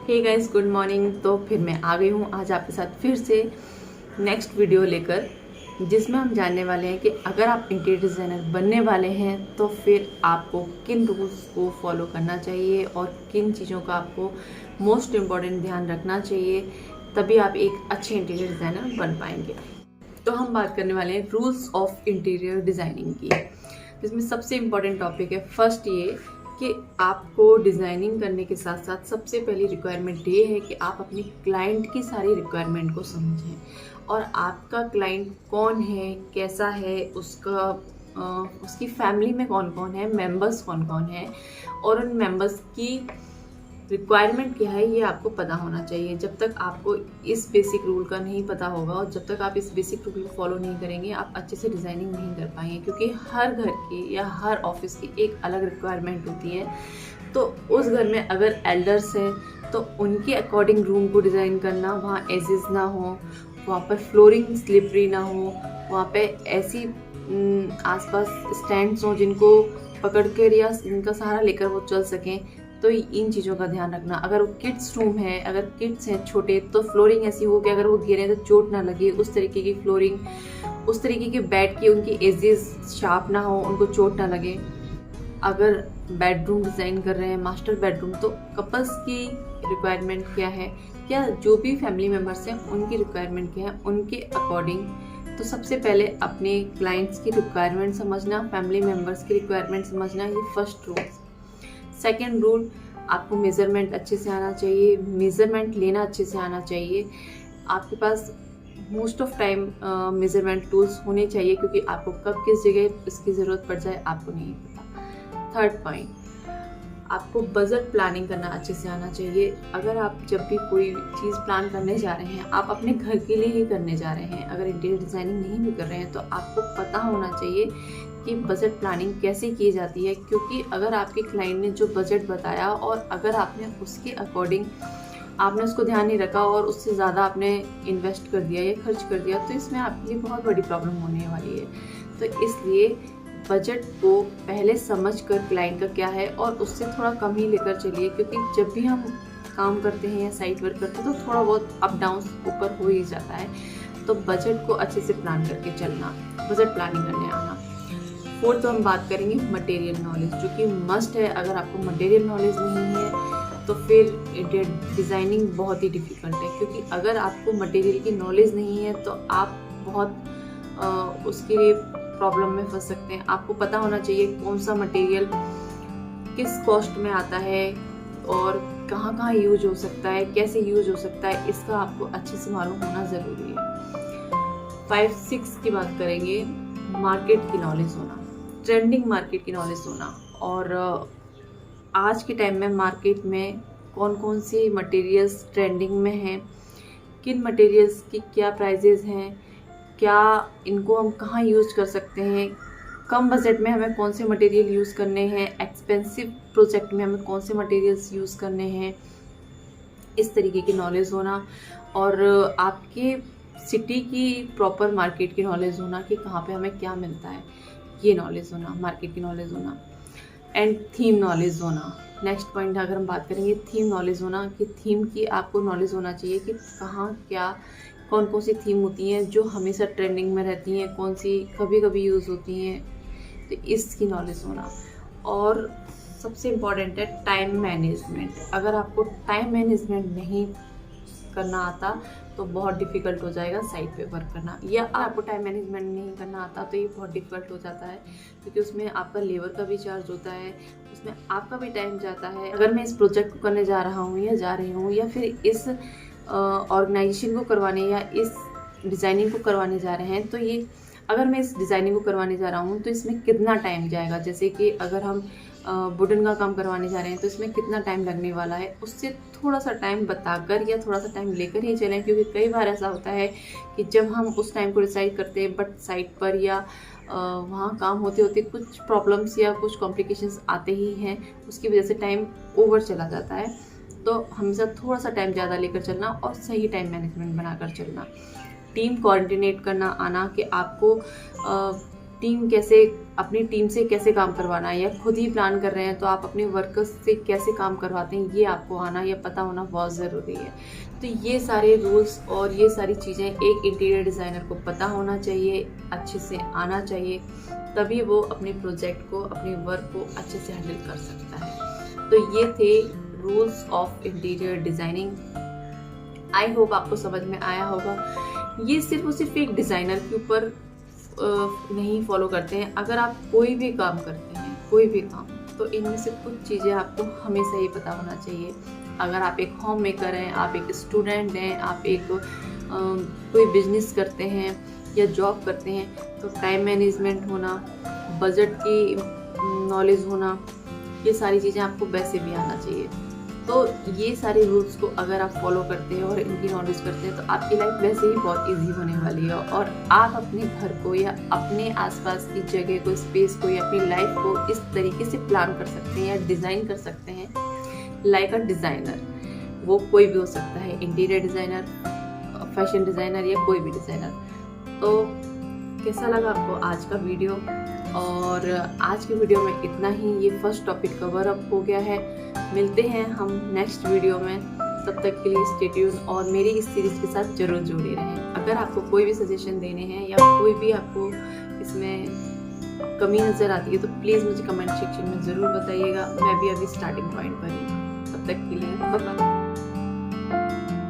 Hey guys, good morning. तो फिर मैं आ गई हूँ आज आपके साथ फिर से नेक्स्ट वीडियो लेकर, जिसमें हम जानने वाले हैं कि अगर आप इंटीरियर डिज़ाइनर बनने वाले हैं तो फिर आपको किन रूल्स को फॉलो करना चाहिए और किन चीज़ों का आपको मोस्ट इम्पॉर्टेंट ध्यान रखना चाहिए, तभी आप एक अच्छे इंटीरियर डिज़ाइनर बन पाएंगे। तो हम बात करने वाले हैं रूल्स ऑफ इंटीरियर डिज़ाइनिंग की, जिसमें सबसे इम्पॉर्टेंट टॉपिक है फर्स्ट ये कि आपको डिज़ाइनिंग करने के साथ साथ सबसे पहली रिक्वायरमेंट ये है कि आप अपनी क्लाइंट की सारी रिक्वायरमेंट को समझें और आपका क्लाइंट कौन है, कैसा है, उसकी फैमिली में कौन कौन है, मेंबर्स कौन कौन है और उन मेंबर्स की रिक्वायरमेंट क्या है, ये आपको पता होना चाहिए। जब तक आपको इस बेसिक रूल का नहीं पता होगा और जब तक आप इस बेसिक रूल को फॉलो नहीं करेंगे, आप अच्छे से डिज़ाइनिंग नहीं कर पाएंगे, क्योंकि हर घर की या हर ऑफिस की एक अलग रिक्वायरमेंट होती है। तो उस घर में अगर एल्डर्स हैं तो उनके अकॉर्डिंग रूम को डिज़ाइन करना, वहाँ एजेस ना हो, वहाँ पर फ्लोरिंग स्लिपरी ना हो, वहाँ पे ऐसी आसपास स्टैंड्स हों जिनको पकड़ कर या जिनका सहारा लेकर वो चल सकें। तो इन चीज़ों का ध्यान रखना। अगर वो किड्स रूम है, अगर किड्स हैं छोटे, तो फ्लोरिंग ऐसी हो कि अगर वो गिरे तो चोट ना लगे, उस तरीके की फ्लोरिंग, उस तरीके के बेड की उनकी एजेस शार्प ना हो, उनको चोट ना लगे। अगर बेडरूम डिज़ाइन कर रहे हैं, मास्टर बेडरूम, तो कपल्स की रिक्वायरमेंट क्या है, या जो भी फैमिली मेम्बर्स हैं उनकी रिक्वायरमेंट क्या है, उनके अकॉर्डिंग। तो सबसे पहले अपने क्लाइंट्स की रिक्वायरमेंट समझना, फैमिली मेम्बर्स की रिक्वायरमेंट समझना, ये फर्स्ट रूल। सेकेंड रूल, आपको मेज़रमेंट अच्छे से आना चाहिए, मेज़रमेंट लेना अच्छे से आना चाहिए। आपके पास most of time measurement tools होने चाहिए, क्योंकि आपको कब किस जगह इसकी ज़रूरत पड़ जाए आपको नहीं पता। थर्ड पॉइंट, आपको बजट प्लानिंग करना अच्छे से आना चाहिए। अगर आप जब भी कोई चीज़ प्लान करने जा रहे हैं, आप अपने घर के लिए ही करने जा रहे हैं, अगर इंटीरियर डिज़ाइनिंग नहीं भी कर रहे हैं, तो आपको पता होना चाहिए कि बजट प्लानिंग कैसे की जाती है। क्योंकि अगर आपके क्लाइंट ने जो बजट बताया और अगर आपने उसके अकॉर्डिंग आपने उसको ध्यान नहीं रखा और उससे ज़्यादा आपने इन्वेस्ट कर दिया या खर्च कर दिया, तो इसमें आपके लिए बहुत बड़ी प्रॉब्लम होने वाली है। तो इसलिए बजट को पहले समझ कर क्लाइंट का क्या है और उससे थोड़ा कम ही लेकर चलिए, क्योंकि जब भी हम काम करते हैं या साइट वर्क करते हैं तो थोड़ा बहुत अप डाउन ऊपर हो ही जाता है। तो बजट को अच्छे से प्लान करके चलना, बजट प्लानिंग करने आना। फोर्थ, तो हम बात करेंगे मटेरियल नॉलेज, जो कि मस्ट है। अगर आपको मटेरियल नॉलेज नहीं है तो फिर इंटीरियर डिज़ाइनिंग बहुत ही डिफ़िकल्ट है, क्योंकि अगर आपको मटेरियल की नॉलेज नहीं है तो आप बहुत उसके लिए प्रॉब्लम में फंस सकते हैं। आपको पता होना चाहिए कौन सा मटेरियल किस कॉस्ट में आता है और कहाँ कहाँ यूज हो सकता है, कैसे यूज हो सकता है, इसका आपको अच्छे से मालूम होना ज़रूरी है। 5-6 की बात करेंगे, मार्केट की नॉलेज होना, ट्रेंडिंग मार्केट की नॉलेज होना, और आज के टाइम में मार्केट में कौन कौन सी मटेरियल्स ट्रेंडिंग में हैं, किन मटेरियल्स की क्या प्राइजेज़ हैं, क्या इनको हम कहाँ यूज़ कर सकते हैं, कम बजट में हमें कौन से मटेरियल यूज़ करने हैं, एक्सपेंसिव प्रोजेक्ट में हमें कौन से मटेरियल्स यूज़ करने हैं, इस तरीके की नॉलेज होना। और आपके सिटी की प्रॉपर मार्केट की नॉलेज होना कि कहाँ पे हमें क्या मिलता है, ये नॉलेज होना, मार्केट की नॉलेज होना। एंड थीम नॉलेज होना, नेक्स्ट पॉइंट अगर हम बात करेंगे, थीम नॉलेज होना, कि थीम की आपको नॉलेज होना चाहिए कि कहाँ क्या कौन कौन सी थीम होती हैं जो हमेशा ट्रेंडिंग में रहती हैं, कौन सी कभी कभी यूज़ होती हैं, तो इसकी नॉलेज होना। और सबसे इम्पॉर्टेंट है टाइम मैनेजमेंट। अगर आपको टाइम मैनेजमेंट नहीं करना आता तो बहुत डिफ़िकल्ट हो जाएगा साइट पे वर्क करना, या आपको टाइम मैनेजमेंट नहीं करना आता तो ये बहुत डिफ़िकल्ट हो जाता है, क्योंकि उसमें आपका लेबर का भी चार्ज होता है, उसमें आपका भी टाइम जाता है। अगर मैं इस प्रोजेक्ट को करने जा रहा हूँ या जा रही हूँ, या फिर इस ऑर्गेनाइजेशन को करवाने या इस डिज़ाइनिंग को करवाने जा रहे हैं, तो ये अगर मैं इस डिज़ाइनिंग को करवाने जा रहा हूँ तो इसमें कितना टाइम जाएगा। जैसे कि अगर हम वुडन का काम करवाने जा रहे हैं तो इसमें कितना टाइम लगने वाला है, उससे थोड़ा सा टाइम बताकर या थोड़ा सा टाइम लेकर ही चलें। क्योंकि कई बार ऐसा होता है कि जब हम उस टाइम को डिसाइड करते हैं, बट साइट पर या वहाँ काम होते होते कुछ प्रॉब्लम्स या कुछ कॉम्प्लिकेशंस आते ही हैं, उसकी वजह से टाइम ओवर चला जाता है। तो हमेशा थोड़ा सा टाइम ज़्यादा लेकर चलना और सही टाइम मैनेजमेंट बनाकर चलना। टीम कोऑर्डिनेट करना आना, कि आपको अपनी टीम से कैसे काम करवाना है, या खुद ही प्लान कर रहे हैं तो आप अपने वर्कर्स से कैसे काम करवाते हैं, ये आपको आना या पता होना बहुत ज़रूरी है। तो ये सारे रूल्स और ये सारी चीज़ें एक इंटीरियर डिज़ाइनर को पता होना चाहिए, अच्छे से आना चाहिए, तभी वो अपने प्रोजेक्ट को, अपने वर्क को अच्छे से हैंडल कर सकता है। तो ये थे rules of interior designing. I hope आपको समझ में आया होगा। ये सिर्फ और सिर्फ एक डिज़ाइनर के ऊपर नहीं फॉलो करते हैं। अगर आप कोई भी काम करते हैं, कोई भी काम, तो इनमें से कुछ चीज़ें आपको हमेशा ही पता होना चाहिए। अगर आप एक होम मेकर हैं, आप एक स्टूडेंट हैं, आप एक कोई बिजनेस करते हैं या जॉब करते हैं, तो टाइम मैनेजमेंट होना, बजट की नॉलेज होना, ये सारी चीज़ें आपको वैसे भी आना चाहिए। तो ये सारे रूल्स को अगर आप फॉलो करते हैं और इनकी नॉलेज करते हैं तो आपकी लाइफ वैसे ही बहुत इजी होने वाली है, और आप अपने घर को या अपने आसपास की जगह को, स्पेस को या अपनी लाइफ को इस तरीके से प्लान कर सकते हैं या डिज़ाइन कर सकते हैं लाइक अ डिज़ाइनर। वो कोई भी हो सकता है, इंटीरियर डिज़ाइनर, फैशन डिज़ाइनर या कोई भी डिज़ाइनर। तो कैसा लगा आपको आज का वीडियो? और आज के वीडियो में इतना ही। ये फर्स्ट टॉपिक कवर अप हो गया है। मिलते हैं हम नेक्स्ट वीडियो में, तब तक के लिए स्टे ट्यून और मेरी इस सीरीज़ के साथ जरूर जुड़े रहें। अगर आपको कोई भी सजेशन देने हैं या कोई भी आपको इसमें कमी नज़र आती है तो प्लीज़ मुझे कमेंट सेक्शन में ज़रूर बताइएगा। मैं भी अभी स्टार्टिंग पॉइंट पर हूँ। तब तक के लिए बाय बाय।